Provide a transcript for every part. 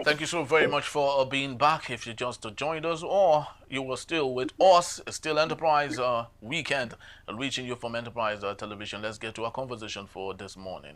Thank you so very much for being back. If you just joined us, or you were still with us, it's still Enterprise Weekend, reaching you from Enterprise Television. Let's get to our conversation for this morning.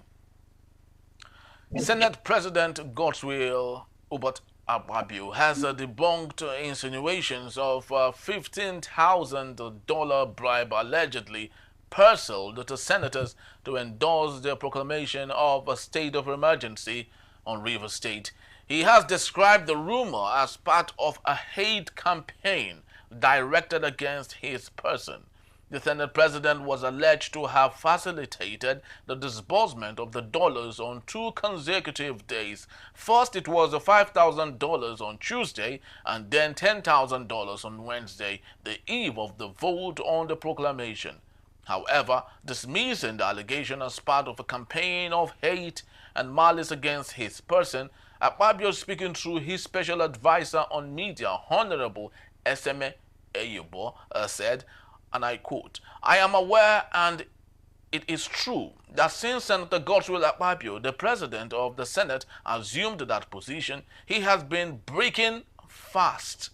Senate President Godswill Hubert Akpabio has debunked insinuations of $15,000 bribe allegedly parceled to senators to endorse the proclamation of a state of emergency on Rivers State. He has described the rumor as part of a hate campaign directed against his person. The Senate President was alleged to have facilitated the disbursement of the dollars on 2 consecutive days. First, it was $5,000 on Tuesday and then $10,000 on Wednesday, the eve of the vote on the proclamation. However, dismissing the allegation as part of a campaign of hate and malice against his person, Akpabio, speaking through his special advisor on media, Honorable Eseme Eyubo, said, and I quote, "I am aware and it is true that since Senator Godswill Akpabio, the President of the Senate, assumed that position, he has been breaking fast.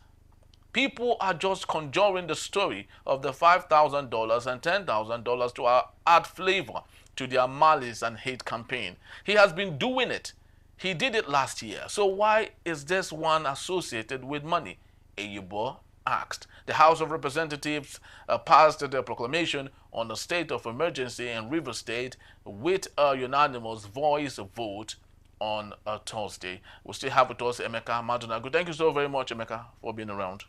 People are just conjuring the story of the $5,000 and $10,000 to add flavor to their malice and hate campaign. He has been doing it. He did it last year. So why is this one associated with money?" Eyubo asked. The House of Representatives passed the proclamation on a state of emergency in Rivers State with a unanimous voice vote on Thursday. We still have with us Emeka Madunagu. Thank you so very much, Emeka, for being around.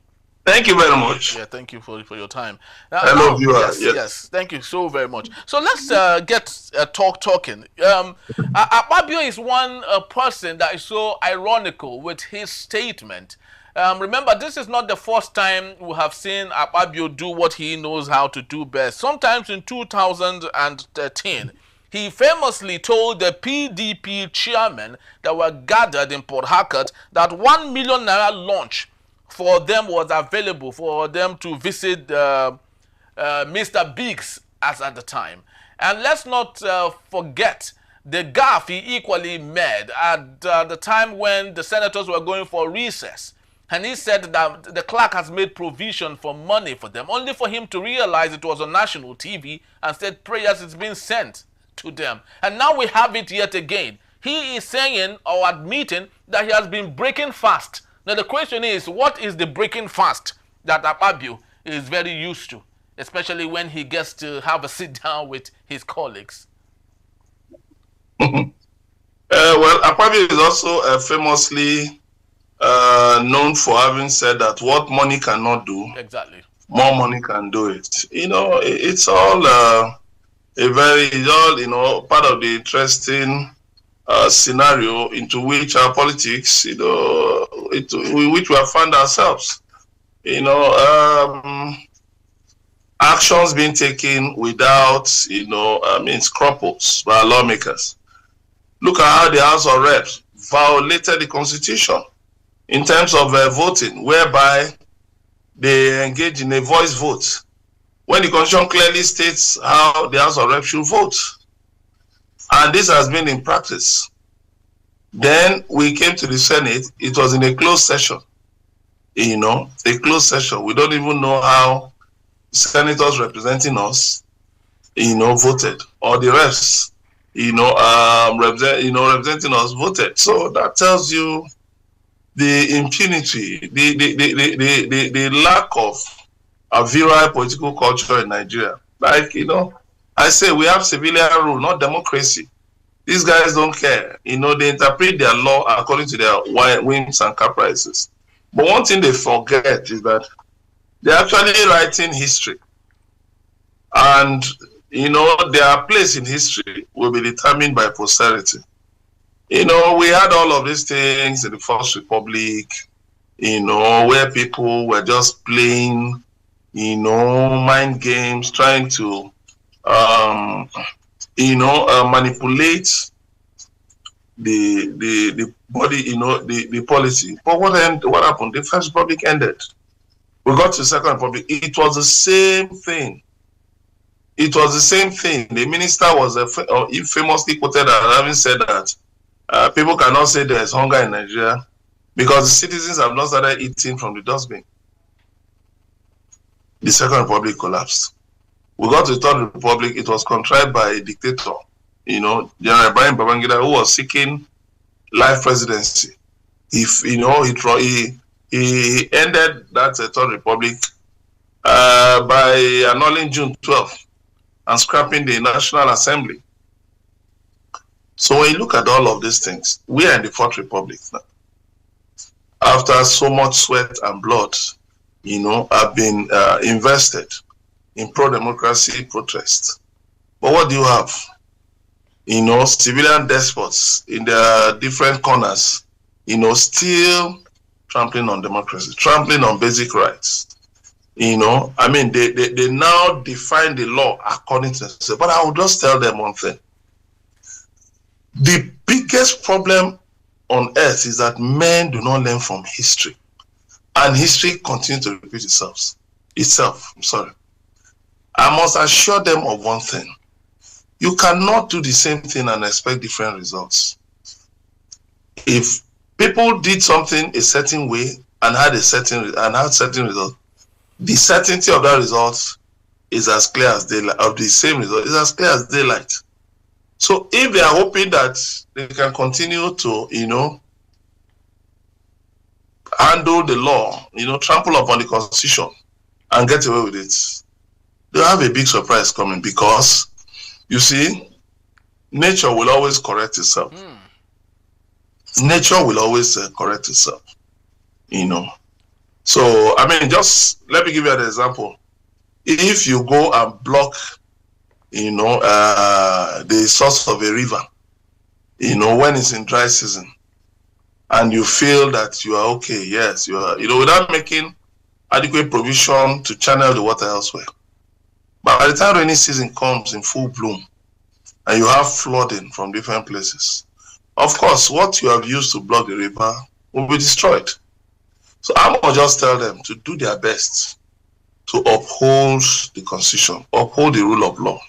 Thank you very much. Yeah, thank you for your time. Hello, viewers. Yes, thank you so very much. So let's get talking. Akpabio is one person that is so ironical with his statement. Remember, this is not the first time we have seen Akpabio do what he knows how to do best. Sometimes in 2013, he famously told the PDP chairmen that were gathered in Port Harcourt that 1 million naira launch for them was available for them to visit Mr. Biggs as at the time. And let's not forget the gaffe he equally made at the time when the senators were going for recess. And he said that the clerk has made provision for money for them, only for him to realize it was on national TV and said prayers is being sent to them. And now we have it yet again. He is saying or admitting that he has been breaking fast. Now the question is, what is the breaking fast that Akpabio is very used to, especially when he gets to have a sit down with his colleagues? Well, Akpabio is also famously known for having said that what money cannot do, exactly, more money can do it. You know, it's all part of the interesting scenario into which our politics, in which we have found ourselves. Actions being taken without, scruples by our lawmakers. Look at how the House of Reps violated the Constitution in terms of voting, whereby they engage in a voice vote, when the Constitution clearly states how the House of Reps should vote. And this has been in practice. Then we came to the Senate. It was in a closed session. A closed session. We don't even know how senators representing us, voted, or the reps, representing us voted. So that tells you the impunity, the lack of a virile political culture in Nigeria. I say we have civilian rule, not democracy. These guys don't care. They interpret their law according to their whims and caprices. But one thing they forget is that they're actually writing history. And, their place in history will be determined by posterity. We had all of these things in the First Republic, where people were just playing, mind games, trying to manipulate the body, the policy. But what happened? The First Republic ended. We got to the Second Republic. It was the same thing. The minister was famously quoted as having said that people cannot say there's hunger in Nigeria because the citizens have not started eating from the dustbin. The Second Republic collapsed. We got to the Third Republic, it was contrived by a dictator, General Bribe Babangida, who was seeking life presidency. He ended that Third Republic by annulling June 12th and scrapping the National Assembly. So when you look at all of these things, we are in the Fourth Republic now. After so much sweat and blood, have been invested in pro-democracy protests. But what do you have? Civilian despots in their different corners, still trampling on democracy, trampling on basic rights. They now define the law according to themselves. But I will just tell them one thing. The biggest problem on earth is that men do not learn from history. And history continues to repeat itself. I must assure them of one thing. You cannot do the same thing and expect different results. If people did something a certain way and had certain results, the certainty of that result is as clear as daylight. Of the same result is as clear as daylight. So if they are hoping that they can continue to, handle the law, trample upon the Constitution and get away with it, they'll have a big surprise coming, because, you see, nature will always correct itself. Nature will always correct itself, So, just let me give you an example. If you go and block, the source of a river, when it's in dry season, and you feel that you are okay, yes, you are, without making adequate provision to channel the water elsewhere. But by the time rainy season comes in full bloom, and you have flooding from different places, of course, what you have used to block the river will be destroyed. So I will just tell them to do their best to uphold the Constitution, uphold the rule of law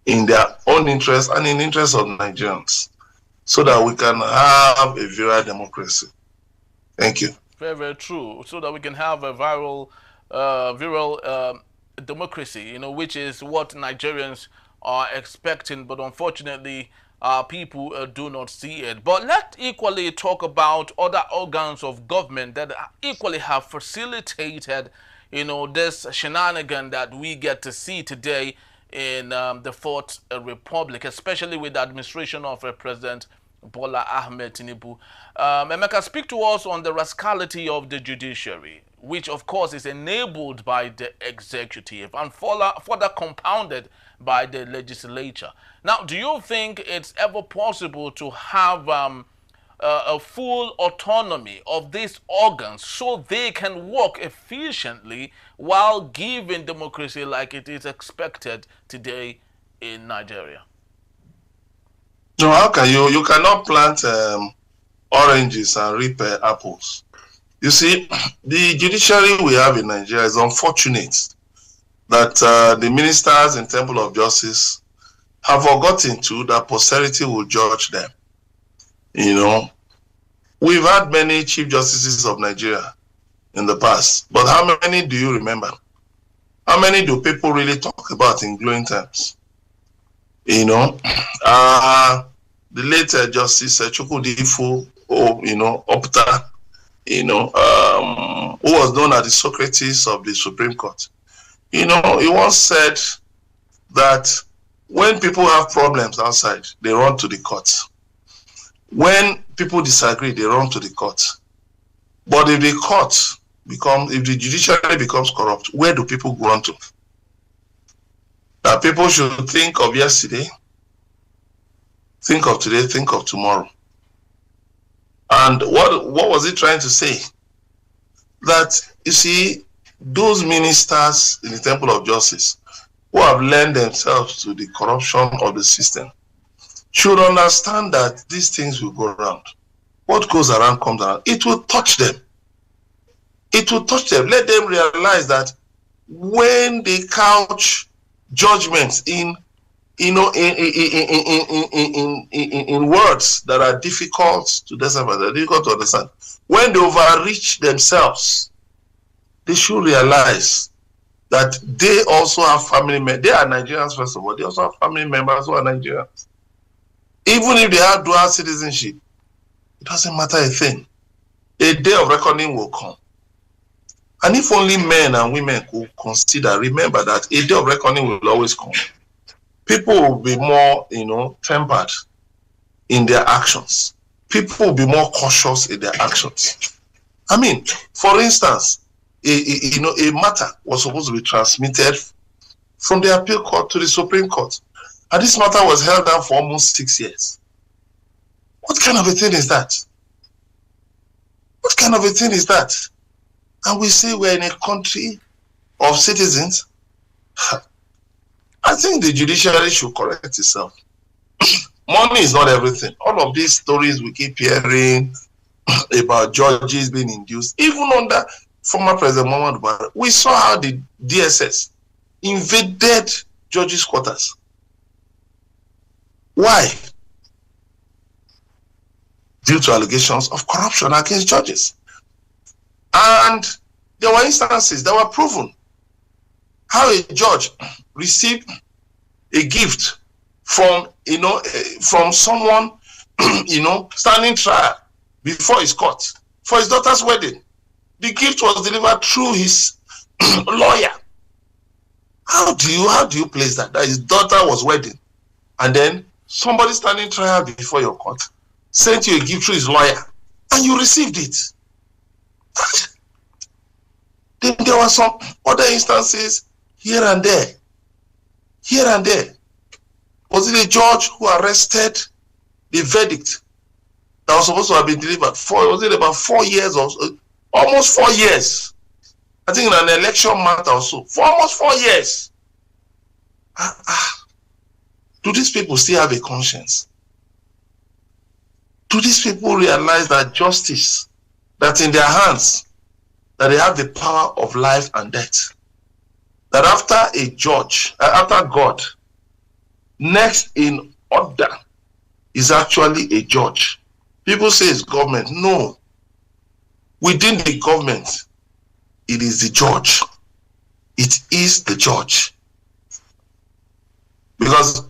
in their own interest and in the interest of Nigerians, so that we can have a virile democracy. Thank you. Very, very true. So that we can have a viral democracy, which is what Nigerians are expecting, but unfortunately, people do not see it. But let's equally talk about other organs of government that equally have facilitated, this shenanigan that we get to see today in the Fourth Republic, especially with the administration of President Bola Ahmed Tinubu. Emeka, speak to us on the rascality of the judiciary, which of course is enabled by the executive and further compounded by the legislature. Now, do you think it's ever possible to have a full autonomy of these organs so they can work efficiently while giving democracy like it is expected today in Nigeria? No, how can you cannot plant oranges and reap apples. You see, the judiciary we have in Nigeria is unfortunate that the ministers in Temple of Justice have forgotten to that posterity will judge them. We've had many chief justices of Nigeria in the past, but how many do you remember? How many do people really talk about in glowing terms? The late Justice Chukwudifu, Opta, who was known as the Socrates of the Supreme Court. He once said that when people have problems outside, they run to the courts. When people disagree, they run to the court. But if the judiciary becomes corrupt, where do people run to? That people should think of yesterday, think of today, think of tomorrow. And what was he trying to say? That, you see, those ministers in the Temple of Justice who have lent themselves to the corruption of the system should understand that these things will go around. What goes around comes around. It will touch them. It will touch them. Let them realize that when they couch judgments in you know, in words that are difficult to decipher, difficult to understand. When they overreach themselves, they should realize that they also have family members. They are Nigerians, first of all. They also have family members who are Nigerians. Even if they have dual citizenship, it doesn't matter a thing. A day of reckoning will come. And if only men and women could consider, remember that a day of reckoning will always come. People will be more, you know, tempered in their actions. People will be more cautious in their actions. I mean, for instance, a matter was supposed to be transmitted from the appeal court to the Supreme Court. And this matter was held down for almost 6 years. What kind of a thing is that? What kind of a thing is that? And we say we're in a country of citizens. I think the judiciary should correct itself. Money is not everything. All of these stories we keep hearing about judges being induced, even under former President Muhammadu Buhari, we saw how the DSS invaded judges' quarters. Why? Due to allegations of corruption against judges. And there were instances that were proven how a judge received a gift from, you know, from someone, you know, standing trial before his court for his daughter's wedding. The gift was delivered through his lawyer. How do you place that? That his daughter was wedding, and then somebody standing trial before your court sent you a gift through his lawyer, and you received it. Then there were some other instances here and there. Here and there. Was it a judge who arrested the verdict that was supposed to have been delivered for, was it about 4 years or so? Almost 4 years. I think in an election matter or so. For almost 4 years. Do these people still have a conscience? Do these people realize that justice, that's in their hands, that they have the power of life and death? That after a judge, after God, next in order is actually a judge. People say it's government. No. Within the government, it is the judge. It is the judge. Because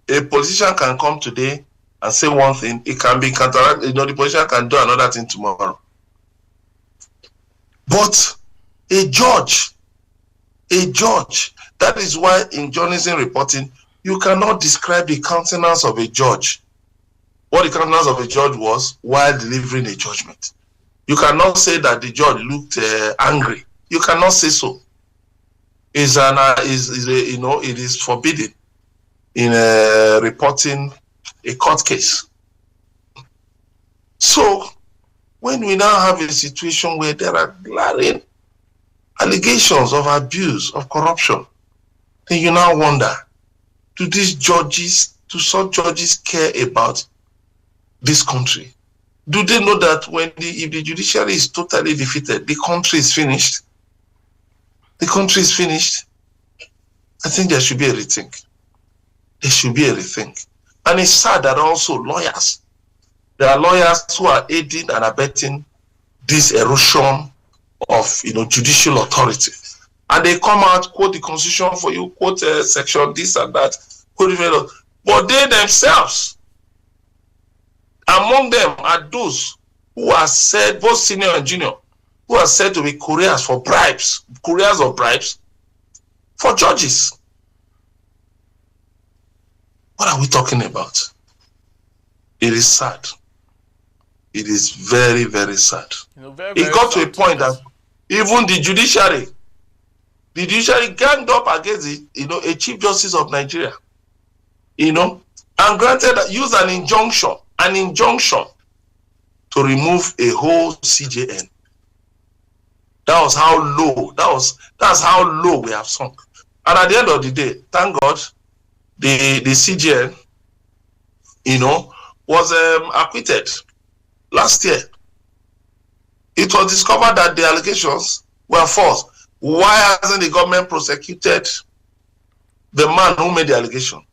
a politician can come today and say one thing, it can be counteracted, you know, the politician can do another thing tomorrow. But a judge, that is why in journalism reporting, you cannot describe the countenance of a judge, what the countenance of a judge was while delivering a judgment. You cannot say that the judge looked angry. You cannot say so. It is forbidden in reporting a court case. So, when we now have a situation where there are glaring allegations of abuse, of corruption, then you now wonder, do such judges care about this country? Do they know that if the judiciary is totally defeated, the country is finished? The country is finished. I think there should be a rethink. There should be a rethink. And it's sad that also lawyers, there are lawyers who are aiding and abetting this erosion of, you know, judicial authority. And they come out, quote the constitution for you, quote section this and that, quote, but they themselves, among them are those who are said, both senior and junior, who are said to be couriers for bribes, couriers of bribes for judges. What are we talking about? It is sad. It is very, very sad. You know, it got to a point that even the judiciary ganged up against a Chief Justice of Nigeria, and granted, use an injunction to remove a whole CJN. That was how low. That's how low we have sunk. And at the end of the day, thank God, the CJN, was acquitted last year. It was discovered that the allegations were false. Why hasn't the government prosecuted the man who made the allegation?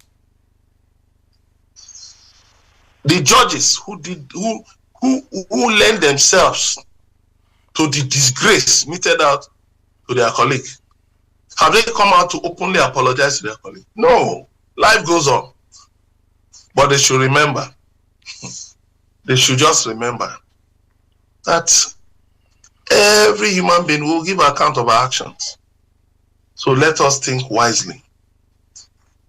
The judges who lend themselves to the disgrace meted out to their colleague, have they come out to openly apologize to their colleague? No. Life goes on. But they should remember, they should just remember that every human being will give account of our actions. So let us think wisely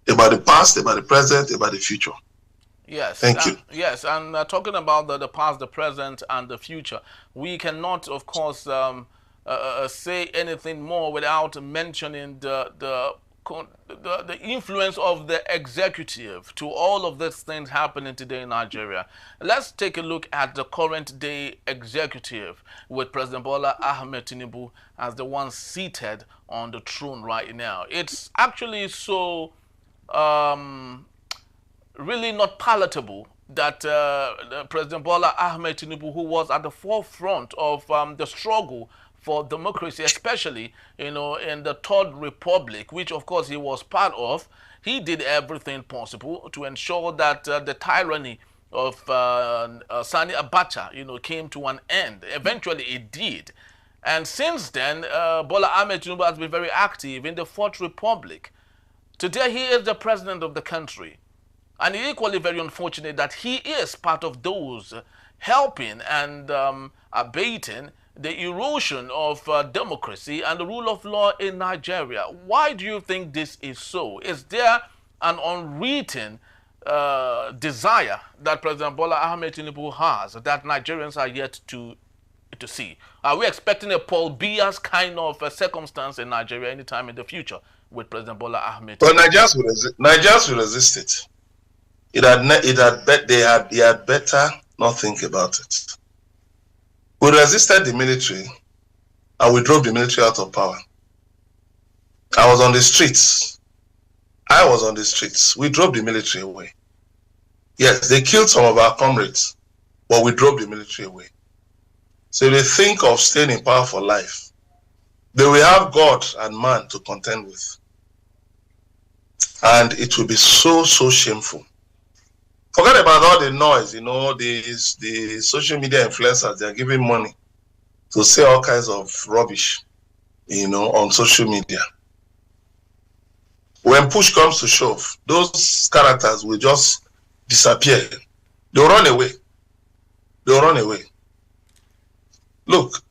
about the past, about the present, about the future. Yes. Thank you. Yes, and talking about the past, the present, and the future, we cannot, of course, say anything more without mentioning the influence of the executive to all of these things happening today in Nigeria. Let's take a look at the current day executive with President Bola Ahmed Tinubu as the one seated on the throne right now. It's actually so really not palatable that President Bola Ahmed Tinubu, who was at the forefront of the struggle for democracy, especially in the Third Republic, which of course he was part of, he did everything possible to ensure that the tyranny of Sani Abacha, came to an end. Eventually, it did, and since then, Bola Ahmed Tinubu has been very active in the Fourth Republic. Today, he is the president of the country. And equally very unfortunate that he is part of those helping and abating the erosion of democracy and the rule of law in Nigeria. Why do you think this is so? Is there an unwritten desire that President Bola Ahmed Tinubu has that Nigerians are yet to see? Are we expecting a Paul Biya's kind of circumstance in Nigeria anytime in the future with President Bola Ahmed Tinubu? Well, Nigerians will resist it. He had better not think about it. We resisted the military and we drove the military out of power. I was on the streets. We drove the military away. Yes, they killed some of our comrades, but we drove the military away. So they think of staying in power for life. They will have God and man to contend with. And it will be so shameful. Forget about all the noise, the social media influencers, they are giving money to say all kinds of rubbish, on social media. When push comes to shove, those characters will just disappear. They'll run away. Look,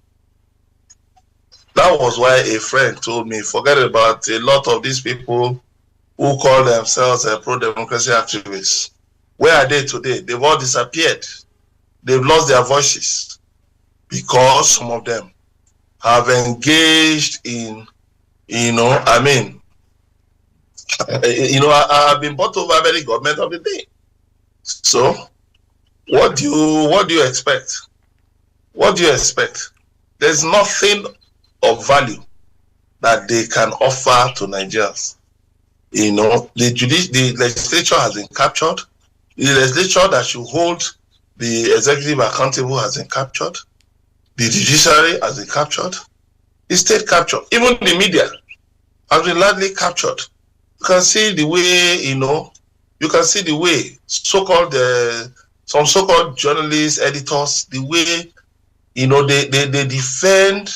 that was why a friend told me, forget about a lot of these people who call themselves pro-democracy activists. Where are they today? They've all disappeared. They've lost their voices because some of them have engaged in, I've been bought over by the government of the day. So, what do you expect? What do you expect? There's nothing of value that they can offer to Nigerians. The legislature has been captured. The legislature that should hold the executive accountable has been captured. The judiciary has been captured. The state captured. Even the media has been largely captured. You can see the way, some so-called journalists, editors, the way, they defend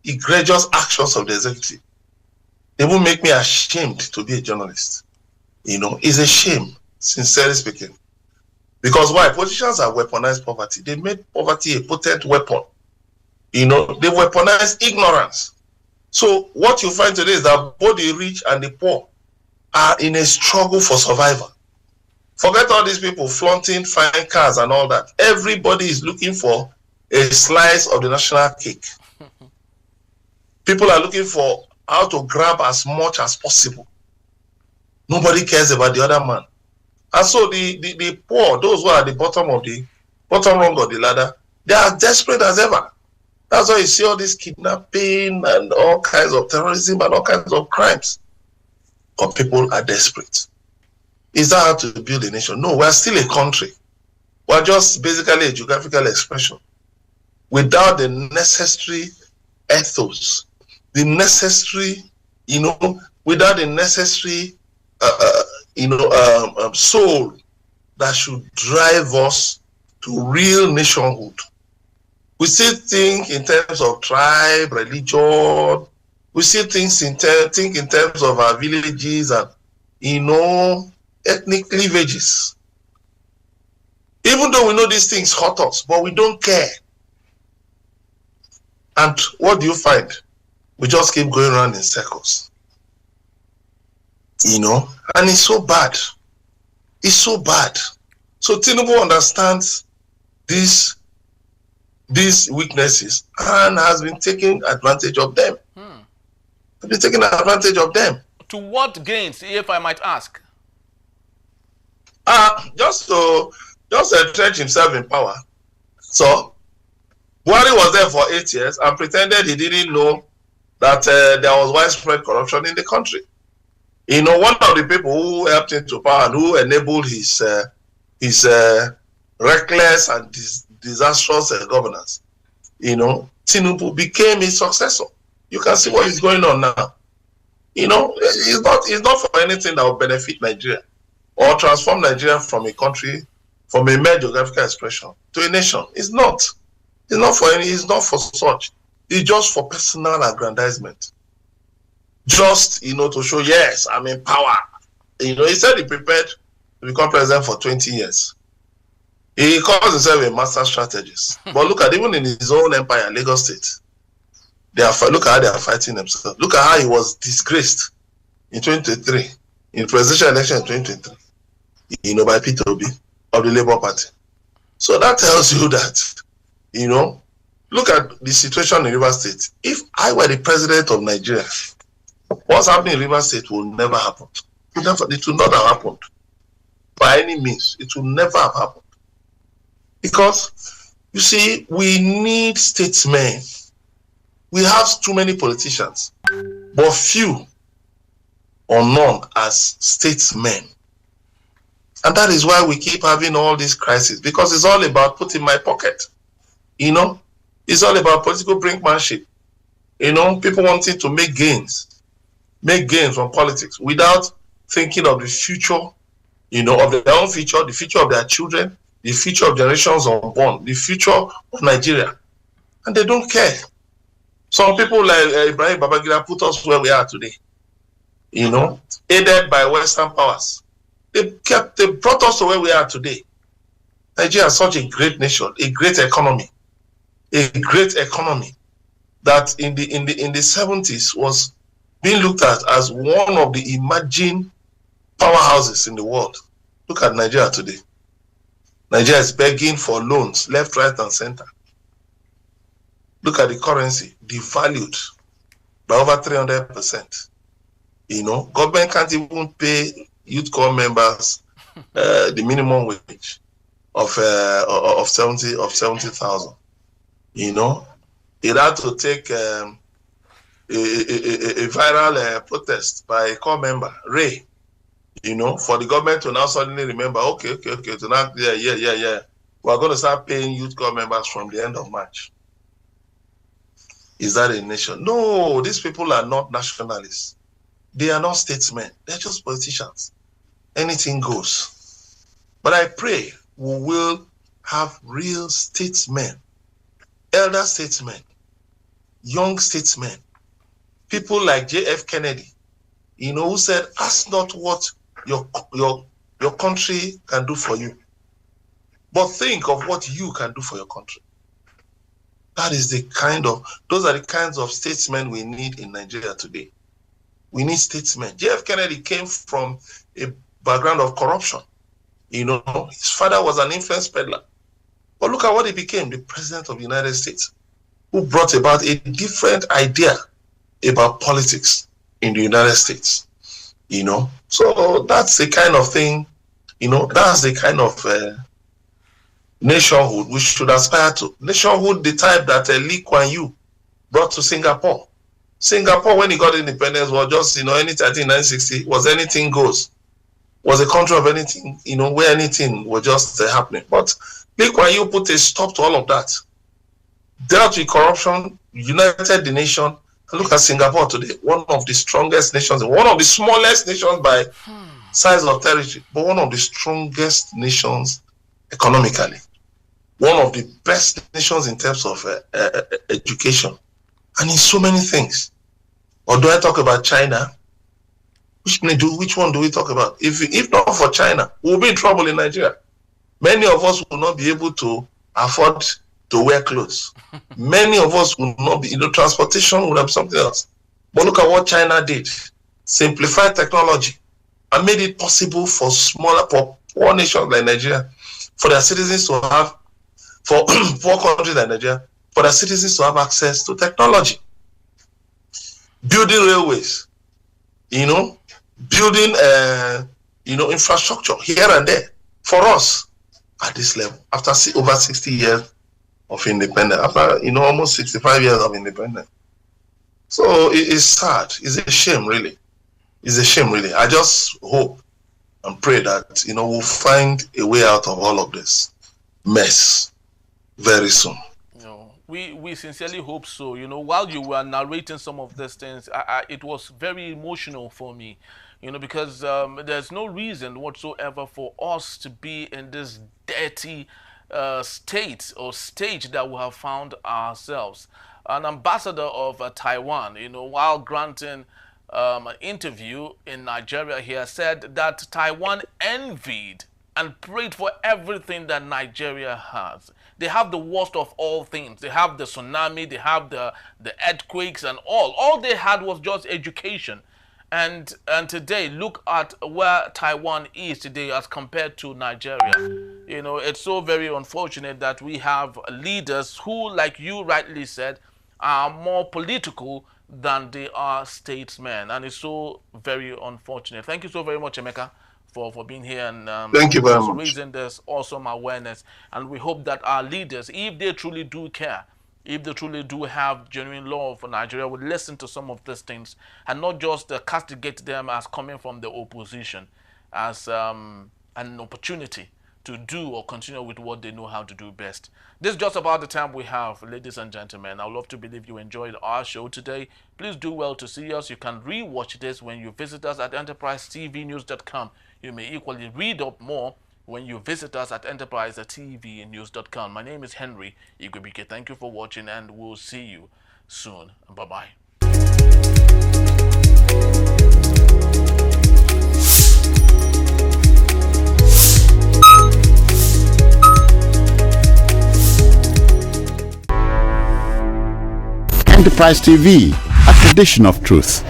egregious actions of the executive. They will make me ashamed to be a journalist. It's a shame. Sincerely speaking. Because why? Politicians have weaponized poverty. They made poverty a potent weapon. They weaponized ignorance. So what you find today is that both the rich and the poor are in a struggle for survival. Forget all these people flaunting fine cars and all that. Everybody is looking for a slice of the national cake. People are looking for how to grab as much as possible. Nobody cares about the other man. And so the poor, those who are at the bottom rung of the ladder, they are desperate as ever. That's why you see all this kidnapping and all kinds of terrorism and all kinds of crimes. But people are desperate. Is that how to build a nation? No, we're still a country. We're just basically a geographical expression. Without the necessary ethos, the necessary, without the necessary soul that should drive us to real nationhood. We still think in terms of tribe, religion. We still think in terms of our villages and, ethnic cleavages. Even though we know these things hurt us, but we don't care. And what do you find? We just keep going around in circles. And it's so bad. It's so bad. So Tinubu understands these weaknesses and has been taking advantage of them. Has been taking advantage of them. To what gains, if I might ask? Just to entrench himself in power. So Buhari was there for 8 years and pretended he didn't know that there was widespread corruption in the country. One of the people who helped him to power and who enabled his reckless and disastrous governance, Tinubu became his successor. You can see what is going on now. It's not for anything that will benefit Nigeria or transform Nigeria from a country, from a mere geographical expression to a nation. It's not. It's not for such. It's just for personal aggrandizement. Just, to show, yes, I'm in power. He said he prepared to become president for 20 years. He calls himself a master strategist. But look at, even in his own empire, Lagos State, look at how they are fighting themselves. Look at how he was disgraced in 2023, in presidential election in 2023, by Peter Obi of the Labour Party. So that tells you that, look at the situation in Rivers State. If I were the president of Nigeria, what's happening in Rivers State will never happen. It will not have happened. By any means, it will never have happened. Because, you see, we need statesmen. We have too many politicians, but few or none as statesmen. And that is why we keep having all these crises, because it's all about putting my pocket. It's all about political brinkmanship. People wanting to make gains from politics without thinking of the future, of their own future, the future of their children, the future of generations unborn, the future of Nigeria. And they don't care. Some people like Bribe put us where we are today, aided by Western powers. They brought us to where we are today. Nigeria is such a great nation, a great economy that in the 70s was being looked at as one of the emerging powerhouses in the world. Look at Nigeria today. Nigeria is begging for loans left, right, and center. Look at the currency, devalued by over 300%. Government can't even pay youth corps members the minimum wage of 70,000. It had to take a viral protest by a corps member, Ray, for the government to now suddenly remember, okay, to now, yeah. We're going to start paying youth corps members from the end of March. Is that a nation? No, these people are not nationalists. They are not statesmen. They're just politicians. Anything goes. But I pray we will have real statesmen, elder statesmen, young statesmen, people like J.F. Kennedy, who said, ask not what your country can do for you, but think of what you can do for your country. Those are the kinds of statesmen we need in Nigeria today. We need statesmen. J.F. Kennedy came from a background of corruption. His father was an influence peddler. But look at what he became, the president of the United States, who brought about a different idea about politics in the United States. So that's the kind of thing, that's the kind of nationhood we should aspire to. Nationhood, the type that Lee Kuan Yew brought to Singapore. Singapore, when he got independence, was just, anything, I think 1960, was anything goes. Was a country of anything, where anything was just happening. But Lee Kuan Yew put a stop to all of that. Dealt with corruption, united the nation. And look at Singapore today, one of the strongest nations, one of the smallest nations by size of territory, but one of the strongest nations economically, one of the best nations in terms of education, and in so many things. Or do I talk about China? Which one do we talk about? If not for China, we'll be in trouble in Nigeria. Many of us will not be able to afford to wear clothes. Many of us will not be, transportation will have something else. But look at what China did. Simplified technology and made it possible for smaller, poor nations like Nigeria, for their citizens to have, for poor countries like Nigeria, for their citizens to have access to technology. Building railways, building, infrastructure here and there for us at this level after over 60 years of independence, after, almost 65 years of independence. So it is sad. It's a shame, really. It's a shame, really. I just hope and pray that, we'll find a way out of all of this mess very soon. We sincerely hope so. While you were narrating some of these things, it was very emotional for me, because there's no reason whatsoever for us to be in this dirty state or stage that we have found ourselves. An ambassador of Taiwan, while granting an interview in Nigeria, he has said that Taiwan envied and prayed for everything that Nigeria has. They have the worst of all things. They have the tsunami, they have the earthquakes and all. All they had was just education. And today, look at where Taiwan is today as compared to Nigeria. It's so very unfortunate that we have leaders who, like you rightly said, are more political than they are statesmen. And it's so very unfortunate. Thank you so very much, Emeka, for being here and thank you very much. Raising this awesome awareness. And we hope that our leaders, if they truly do care, if they truly do have genuine love for Nigeria, will listen to some of these things and not just castigate them as coming from the opposition, as an opportunity to do or continue with what they know how to do best. This is just about the time we have, ladies and gentlemen. I would love to believe you enjoyed our show today. Please do well to see us. You can re-watch this when you visit us at enterprisetvnews.com. You may equally read up more when you visit us at enterprisetvnews.com. My name is Henry Igwebike. Thank you for watching, and we'll see you soon. Bye-bye. Enterprise TV, a tradition of truth.